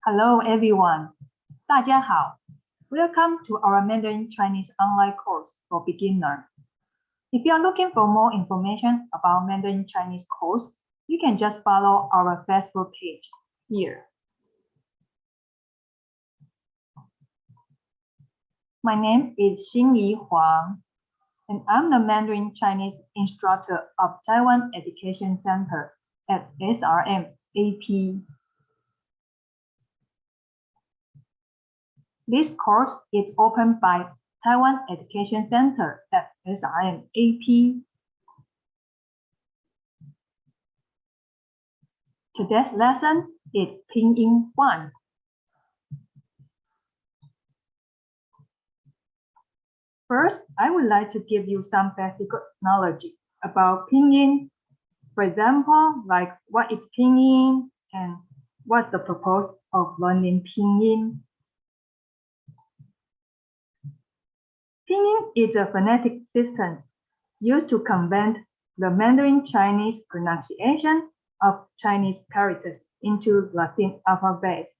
Hello everyone. 大家好. Welcome to our Mandarin Chinese online course for beginner. If you are looking for more information about Mandarin Chinese course, you can just follow our Facebook page here. My name is Xinyi Huang, and I'm the Mandarin Chinese instructor of Taiwan Education Center at SRM AP. This course is opened by Taiwan Education Center at SRM AP. Today's lesson is Pinyin 1. First, I would like to give you some basic knowledge about Pinyin. For example, like what is Pinyin and what's the purpose of learning Pinyin. Pinyin is a phonetic system used to convert the Mandarin Chinese pronunciation of Chinese characters into Latin alphabet.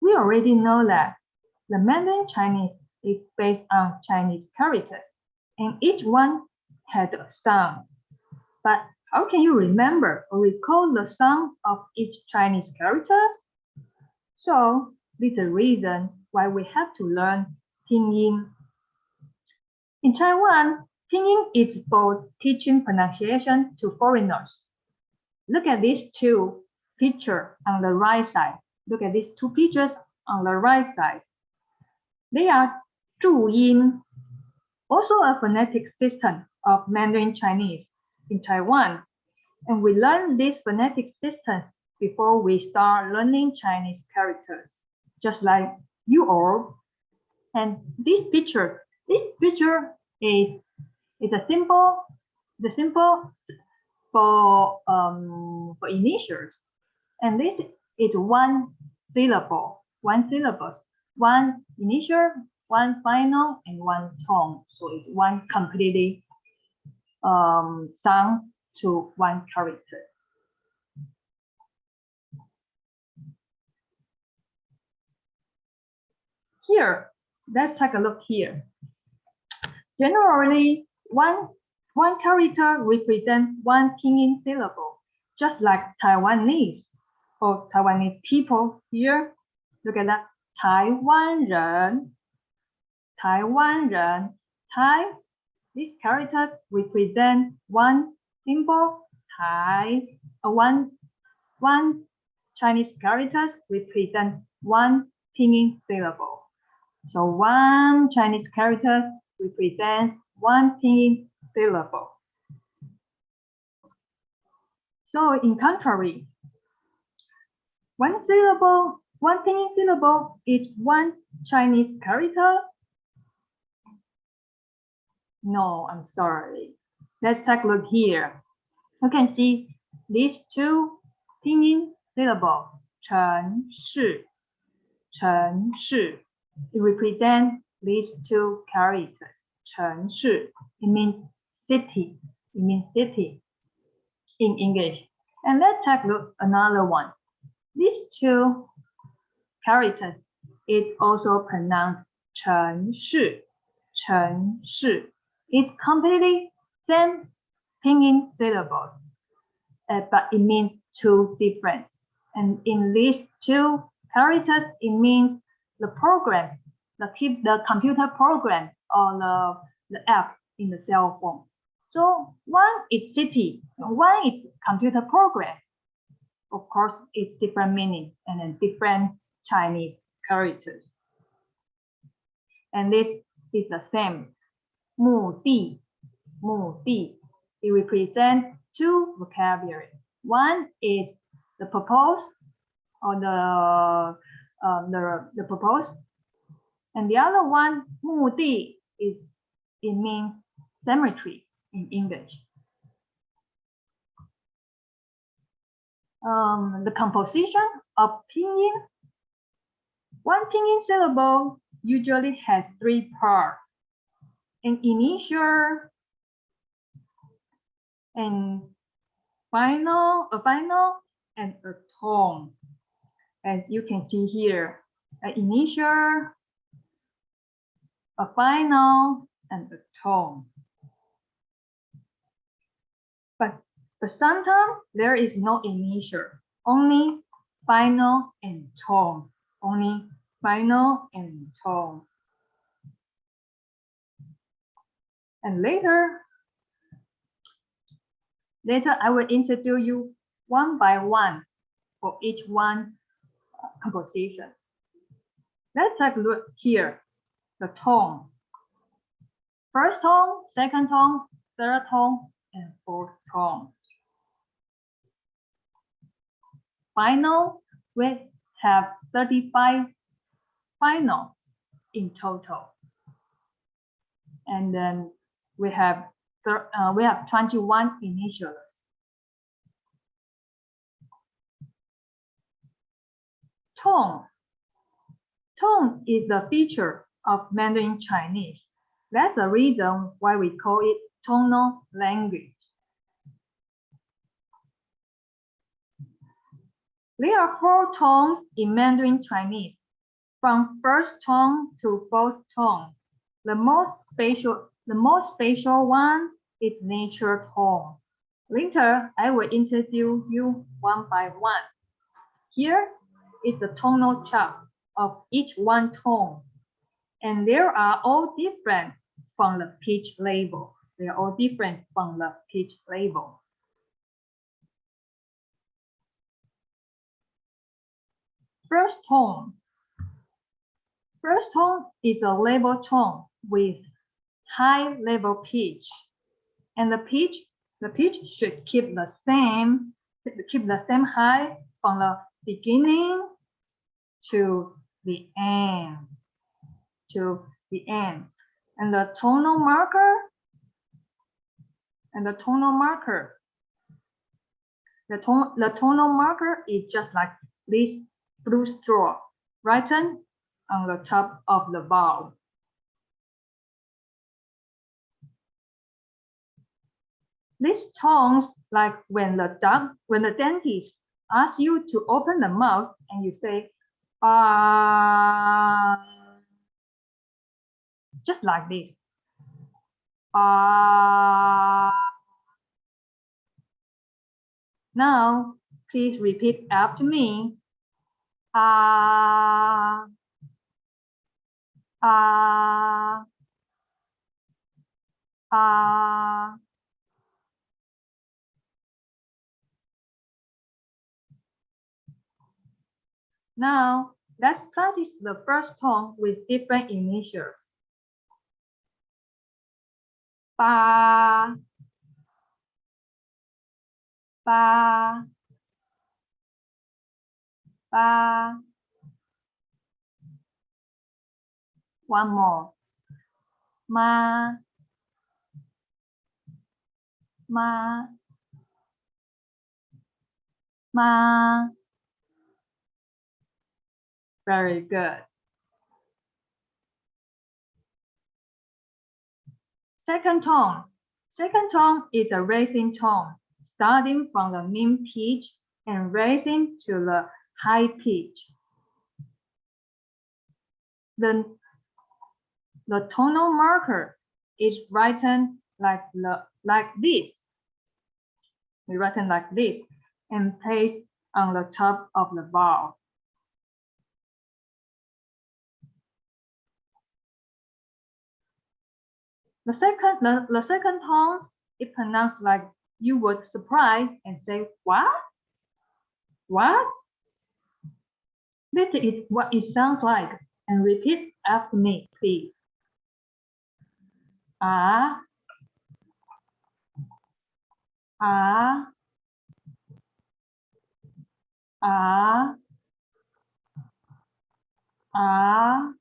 We already know that the Mandarin Chinese is based on Chinese characters, and each one has a sound. But how can you remember or recall the sound of each Chinese character? So, this is the reason why we have to learn Pinyin. In Taiwan, Pinyin is for teaching pronunciation to foreigners. Look at these two pictures on the right side. Look at these two pictures on the right side. They are 注音, also a phonetic system of Mandarin Chinese in Taiwan. And we learn these phonetic systems before we start learning Chinese characters, just like you all. And this picture is a symbol for initials, and this is one syllable, one initial, one final, and one tone. So it's one completely sound to one character. Here, let's take a look here. Generally, one character represents one Pinyin syllable, just like Taiwanese or Taiwanese people here. Look at that. 台湾人, Tai. These characters represent one symbol, Tai. One Chinese characters represent one Pinyin syllable. So one Chinese character represents one Pinyin syllable. So in contrary, one Pinyin syllable is one Chinese character. No, I'm sorry. Let's take a look here. You can see these two Pinyin syllables, 城市. It represents these two characters. 城市. It means city. In English. And let's take a look at another one. These two characters is also pronounced 城市. It's completely same Pinyin syllable, but it means two different. And in these two characters, it means the program, the computer program, or the app in the cell phone. So one is city, one is computer program. Of course, it's different meaning and then different Chinese characters. And this is the same. 目的. It represents two vocabulary. One is the purpose or the purpose, and the other one, 目的, it means cemetery in English. The composition of Pinyin. One Pinyin syllable usually has three parts: an initial, and final, and a tone. As you can see here, an initial, a final, and a tone. But sometimes there is no initial, only final and tone. Only final and tone. And later I will introduce you one by one for each one composition. Let's take a look here. The tone. First tone, second tone, third tone, and fourth tone. Final, we have 35 finals in total. And then we have 21 initials. Tone. Tone is the feature of Mandarin Chinese. That's the reason why we call it tonal language. There are 4 tones in Mandarin Chinese, from first tone to fourth tone. The most special one is nature tone. Later, I will introduce you one by one. Here is the tonal chart of each one tone, and they are all different from the pitch level. They are all different from the pitch level. First tone. First tone is a level tone with high level pitch, and the pitch should keep the same height from the beginning to the end. And the tonal marker is just like this blue straw written on the top of the bowl. These tones, like when the dentist asks you to open the mouth and you say, just like this. Now, please repeat after me. Now, let's practice the first tone with different initials. Ba, ba, ba. One more. Ma, ma, ma. Very good. Second tone. Second tone is a raising tone, starting from the mean pitch and raising to the high pitch. The tonal marker is written like this. We written like this and placed on the top of the bowl. The second tone is pronounced like you would surprise and say, what? What? This is what it sounds like, and repeat after me, please. Ah, ah, ah, ah.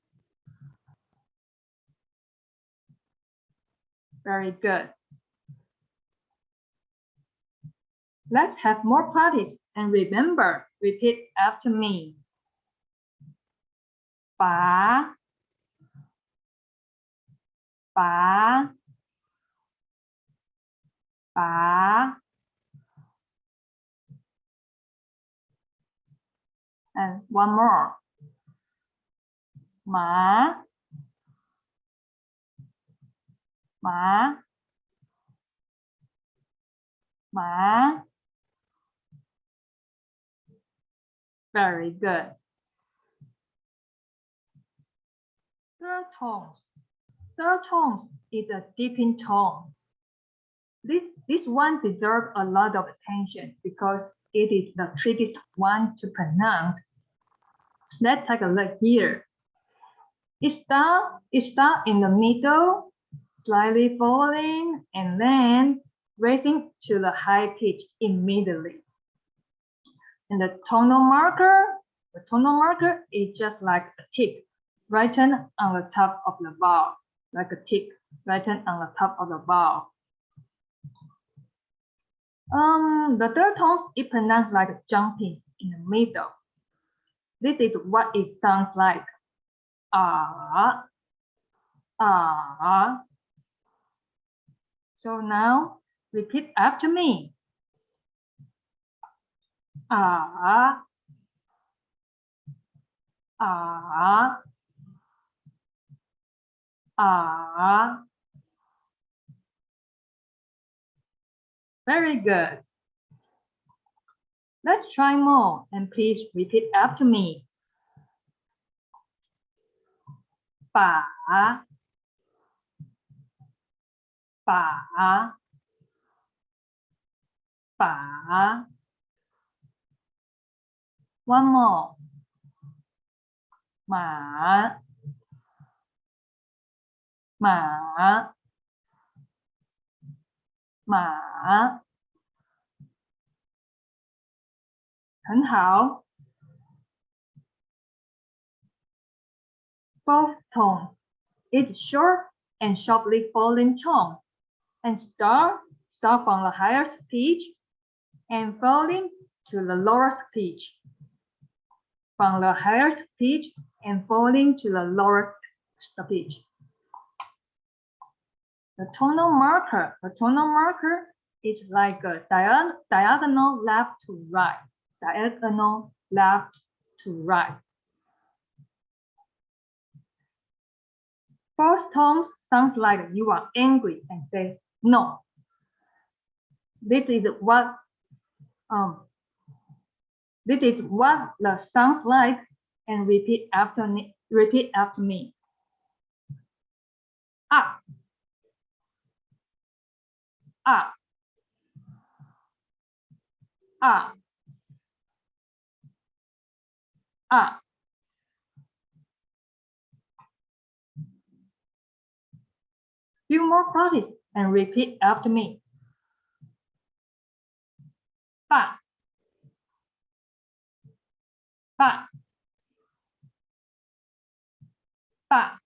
Very good. Let's have more practice and remember, repeat after me. Ba, ba, ba. And one more. 马 马 马 Very good. Third tones. Third tones is a deepened tone. This one deserves a lot of attention because it is the trickiest one to pronounce. Let's take a look here. It starts in the middle, slightly falling, and then raising to the high pitch immediately. And the tonal marker is just like a tick written on the top of the vowel, like a tick written on the top of the vowel. The third tone is pronounced like jumping in the middle. This is what it sounds like. Ah, ah. So now repeat after me. Ah, ah, ah. Very good. Let's try more and please repeat after me. 把 把 把 One more. 马 马 马 很好。Both tones. It's short and sharply falling tone, and start from the highest pitch and falling to the lowest pitch. From the highest pitch and falling to the lowest pitch. The tonal marker is like a diagonal left to right. Diagonal left to right. Both tones sound like you are angry and say no. This is what the sounds like, and repeat after me. Ah, ah, ah, ah. Few more practice and repeat after me. Ba, ba, ba.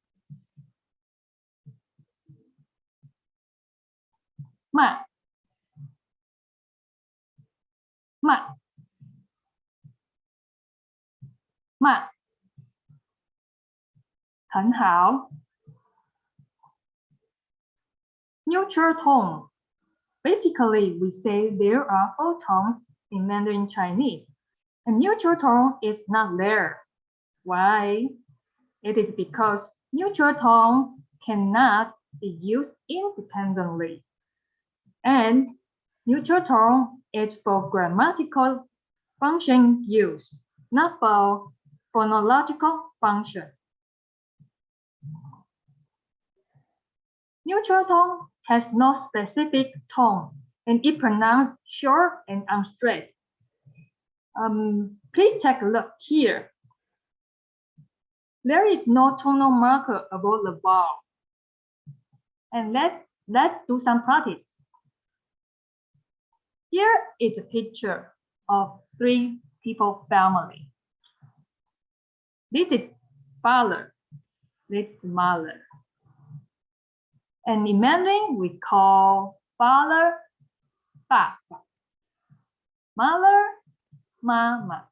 Ma, ma, ma. 很好。Neutral tone. Basically, we say there are 4 tones in Mandarin Chinese. A neutral tone is not there. Why? It is because neutral tone cannot be used independently. And neutral tone is for grammatical function use, not for phonological function. Neutral tone has no specific tone, and it pronounced short and unstraight. Please take a look here. There is no tonal marker above the vowel. And let's do some practice. Here is a picture of 3 people family. This is father. This is mother. And in Mandarin, we call father 爸爸, mother 妈妈.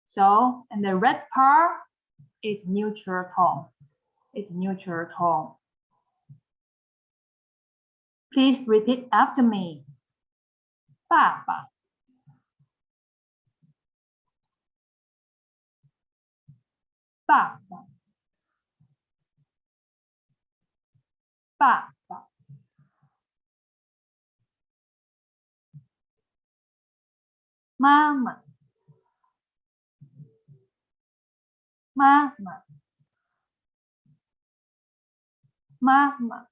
So, and the red part is neutral tone. It's neutral tone. Please repeat after me. 爸爸爸爸，爸爸，妈妈，妈妈，妈妈。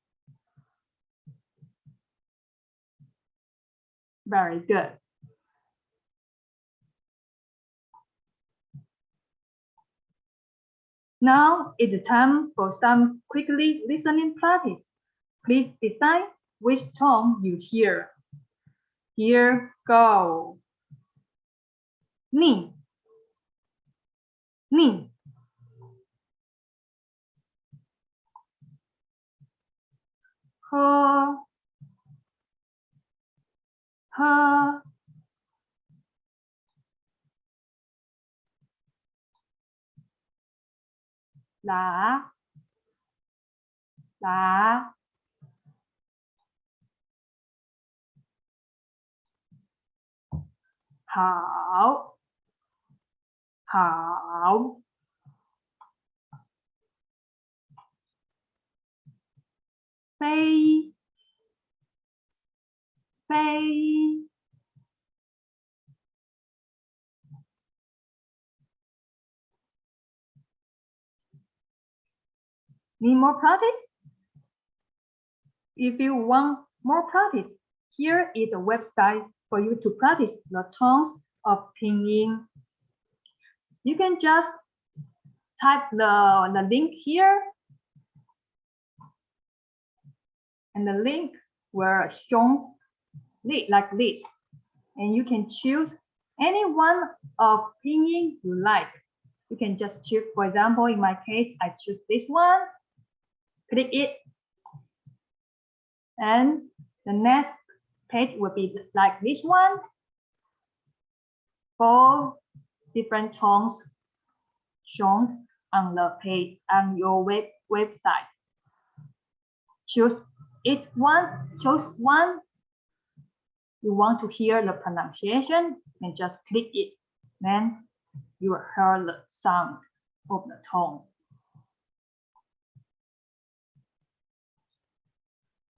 Very good. Now it's time for some quickly listening practice. Please decide which tone you hear. Here go. Ni, ni. He, he. Lá, lá. Hảo, hảo. Phây, phây. Need more practice? If you want more practice, here is a website for you to practice the tones of Pinyin. You can just type the link here, and the link will show like this. And you can choose any one of Pinyin you like. You can just choose, for example, in my case, I choose this one, click it, and the next page will be like this one. 4 different tones shown on the page on your website. Choose each one, choose one you want to hear the pronunciation, and just click it. Then you will hear the sound of the tone.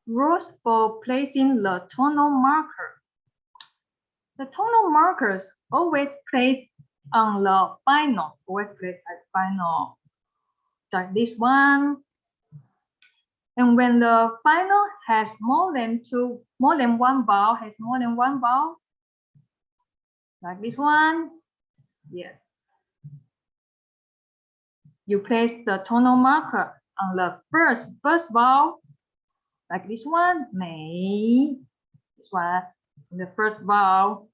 Rules for placing the tonal marker. The tonal markers always placed on the final, always placed at final, like this one. And when the final has more than one vowel, like this one, yes. You place the tonal marker on the first vowel, like this one, 美, this one, the first vowel.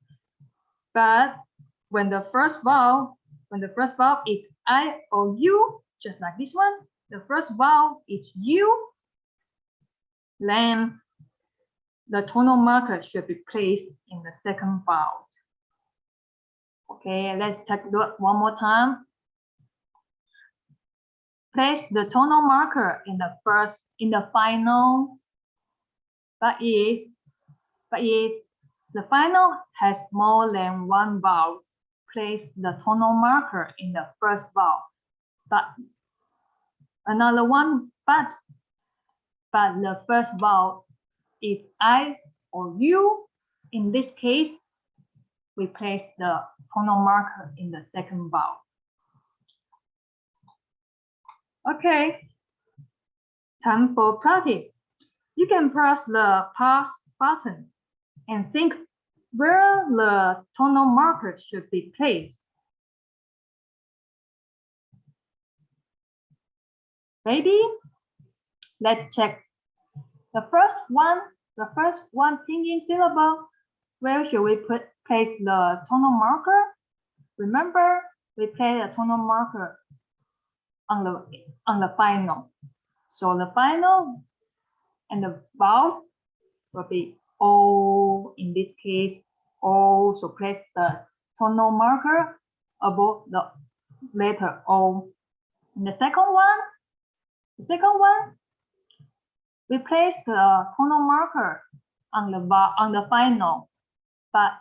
But when the first vowel is I or U, just like this one, the first vowel is U, then the tonal marker should be placed in the second vowel. Okay, let's take a look one more time. Place the tonal marker in the final, but if the final has more than one vowel, place the tonal marker in the first vowel. But another one, but the first vowel is I or U. In this case, we place the tonal marker in the second vowel. Okay, time for practice. You can press the pause button and think where the tonal marker should be placed. Ready? Let's check. The first one Pinyin syllable. Where should we place the tonal marker? Remember, we place the tonal marker on the final. So the final and the vowel will be O. In this case, O. So place the tonal marker above the letter O. And the second one, we place the tonal marker on the final. But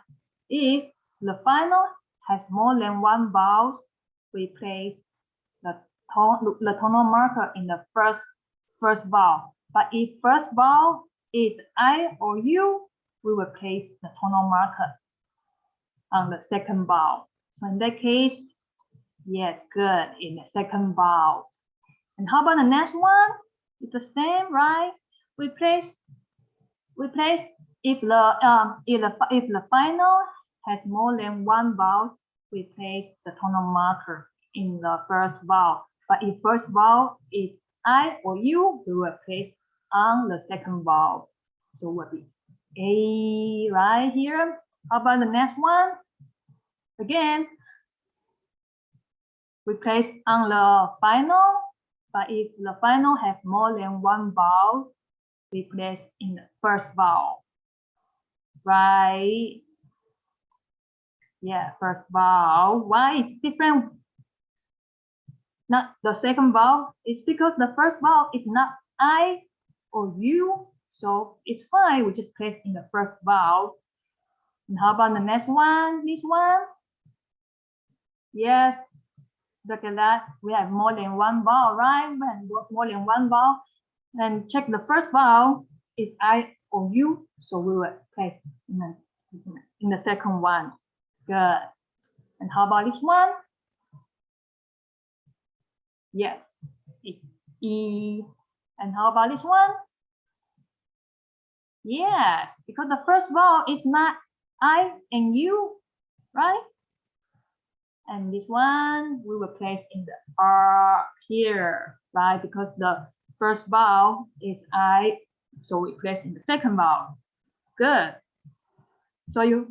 if the final has more than one vowel, we place the tonal marker in the first vowel. But if first vowel is I or U, we will place the tonal marker on the second vowel. So in that case, yes, good, in the second vowel. And how about the next one? It's the same, right? We place if the final has more than one vowel, we place the tonal marker in the first vowel. But if first vowel is I or U, we will place on the second vowel. So it will be A right here. How about the next one? Again, we place on the final, but if the final has more than one vowel, we place in the first vowel. Right? Yeah, first vowel. Why it's different? Not the second vowel. It's because the first vowel is not I or U, so it's fine. We just place in the first vowel. And how about the next one? This one? Yes. Look at that. We have more than one vowel, right? We have more than one vowel. And check the first vowel is I or U, so we will place in the second one. Good. And how about this one? Yes, it's E. And how about this one? Yes, because the first vowel is not I and U, right? And this one we will place in the R here, right? Because the first vowel is I, so we place in the second vowel. Good. So you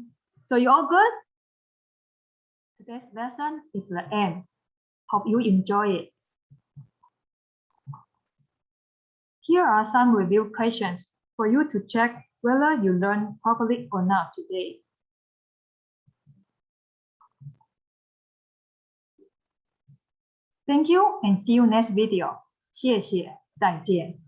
all good? Today's lesson is the end. Hope you enjoy it. Here are some review questions for you to check whether you learned properly or not today. Thank you and see you next video. 谢谢，再见。